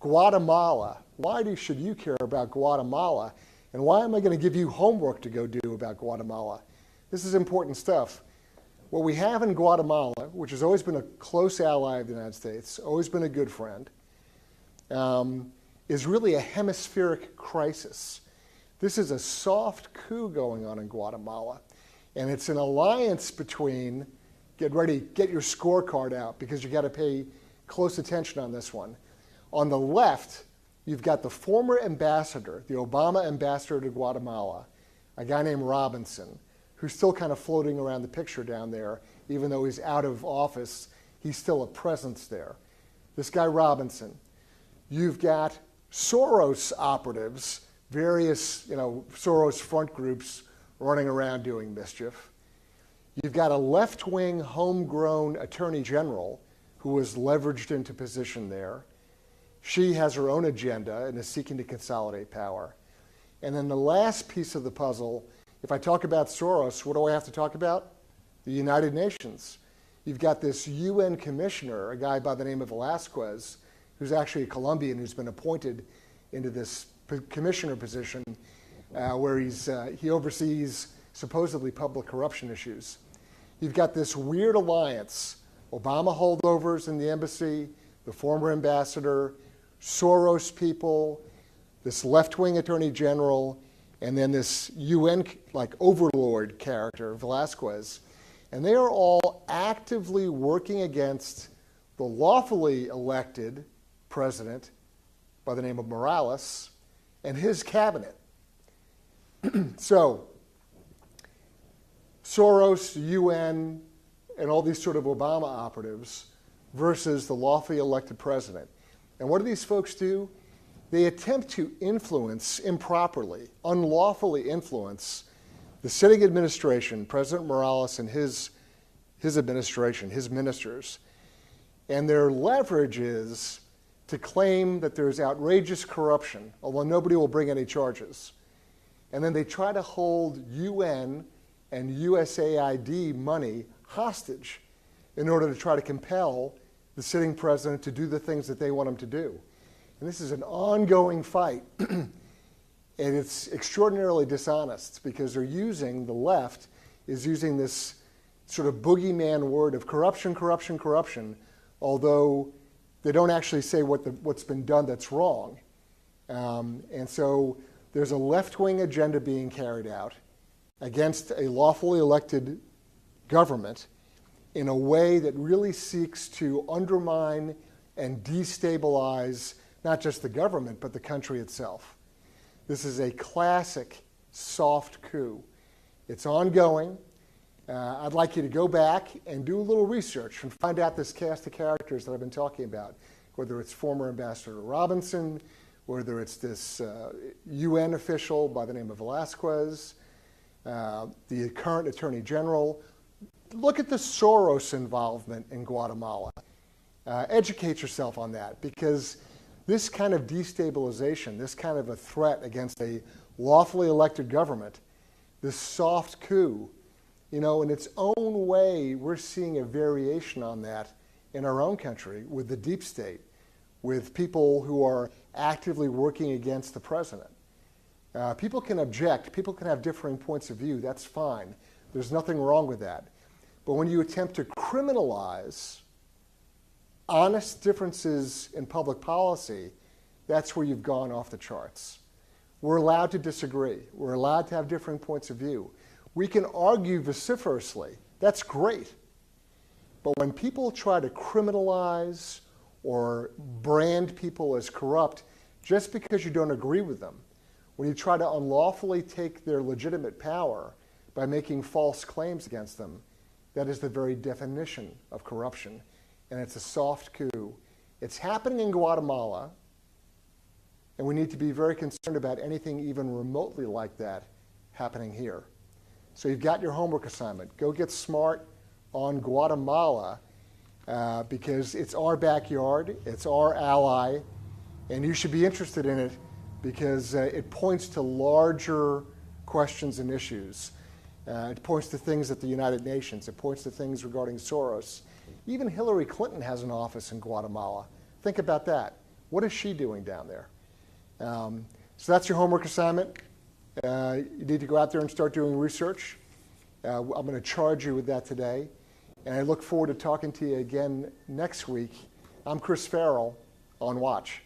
Guatemala. Why should you care about Guatemala? And why am I going to give you homework to go do about Guatemala? This is important stuff. What we have in Guatemala, which has always been a close ally of the United States, always been a good friend, is really a hemispheric crisis. This is a soft coup going on in Guatemala. And it's an alliance between, get ready, get your scorecard out because you got to pay close attention on this one. On the left, you've got the former ambassador, the Obama ambassador to Guatemala, a guy named Robinson, who's still kind of floating around the picture down there. Even though he's out of office, he's still a presence there. This guy Robinson. You've got Soros operatives, various Soros front groups running around doing mischief. You've got a left-wing homegrown attorney general who was leveraged into position there. She has her own agenda and is seeking to consolidate power. And then the last piece of the puzzle, if I talk about Soros, what do I have to talk about? The United Nations. You've got this UN commissioner, a guy by the name of Velasquez, who's actually a Colombian who's been appointed into this commissioner position where he oversees supposedly public corruption issues. You've got this weird alliance, Obama holdovers in the embassy, the former ambassador, Soros people, this left-wing attorney general, and then this UN overlord character, Velasquez. And they are all actively working against the lawfully elected president by the name of Morales and his cabinet. So, Soros, UN, and all these sort of Obama operatives versus the lawfully elected president. And what do these folks do? They attempt to influence improperly, unlawfully influence the sitting administration, President Morales and his administration, his ministers. And their leverage is to claim that there's outrageous corruption, although nobody will bring any charges. And then they try to hold UN and USAID money hostage in order to try to compel the sitting president to do the things that they want him to do. And this is an ongoing fight. And it's extraordinarily dishonest because the left is using this sort of boogeyman word of corruption, corruption, corruption, although they don't actually say what's been done that's wrong. And so there's a left-wing agenda being carried out against a lawfully elected government in a way that really seeks to undermine and destabilize not just the government, but the country itself. This is a classic soft coup. It's ongoing. I'd like you to go back and do a little research and find out this cast of characters that I've been talking about, whether it's former Ambassador Robinson, whether it's this UN official by the name of Velasquez, the current Attorney General. Look at the Soros involvement in Guatemala. Educate yourself on that, because this kind of destabilization, this kind of a threat against a lawfully elected government, this soft coup, in its own way, we're seeing a variation on that in our own country with the deep state, with people who are actively working against the president. People can object. People can have differing points of view. That's fine. There's nothing wrong with that. But when you attempt to criminalize honest differences in public policy, that's where you've gone off the charts. We're allowed to disagree. We're allowed to have differing points of view. We can argue vociferously. That's great. But when people try to criminalize or brand people as corrupt just because you don't agree with them, when you try to unlawfully take their legitimate power by making false claims against them, that is the very definition of corruption. And it's a soft coup. It's happening in Guatemala, and we need to be very concerned about anything even remotely like that happening here. So you've got your homework assignment. Go get smart on Guatemala because it's our backyard, it's our ally, and you should be interested in it because it points to larger questions and issues. It points to things at the United Nations. It points to things regarding Soros. Even Hillary Clinton has an office in Guatemala. Think about that. What is she doing down there? So that's your homework assignment. You need to go out there and start doing research. I'm going to charge you with that today. And I look forward to talking to you again next week. I'm Chris Farrell on Watch.